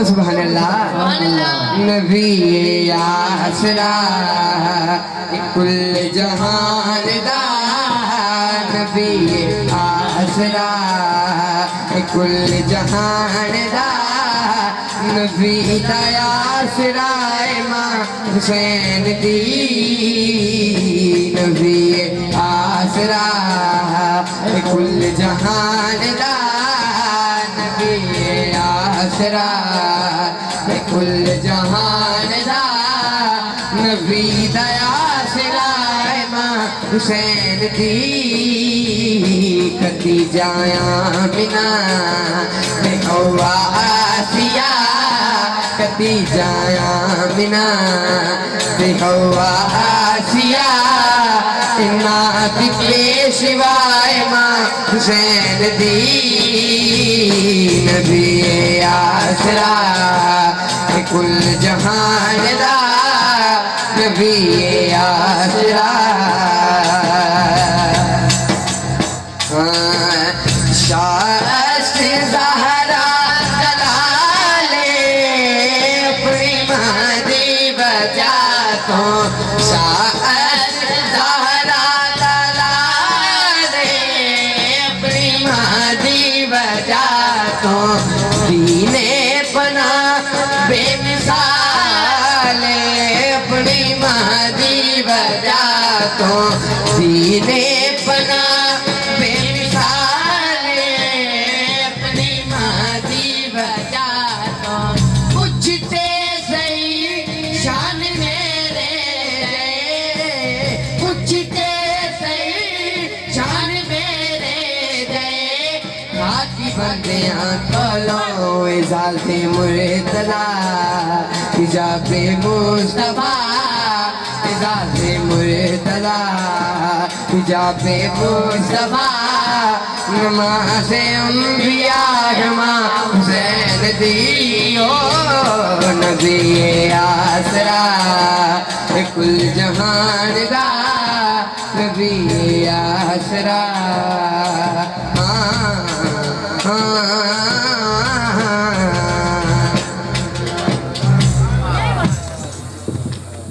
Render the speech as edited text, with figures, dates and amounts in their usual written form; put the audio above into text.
سبحان اللہ نبی آسرا کل جہان دا نبی آسرا کل جہان دا نبی دا آسرا امام حسین دی نبی آسرا کل جہان دا نبی آسرا کل جہان دا نبی دا آسرا امام حسین دی کتی جایا منا بے حوا آسیہ کتی جایا منا بے حوا آسیہ نعت پیشوا امام حسین دی نبی آسرا کل جہان دا نبی آسرا شاست زہرا دلالے اپنی مہدی بجا تو شاست زہرا دلالے اپنی مہدی بجا تو دین پنا بے مثال اپنی مہدی بجا تو دین پنا بے مثال اپنی مہدی بجا تو پوچھتے صحیح شان میرے پوچھتے صحیح شان میرے دے خاکی بندیاں کولو ازالت مرتضی حجاب مصطفیٰ ازالت مرتضی حجاب مصطفیٰ نماز انبیاء امام حسین دیو نبی آسرا کل جہان دا نبی آسرا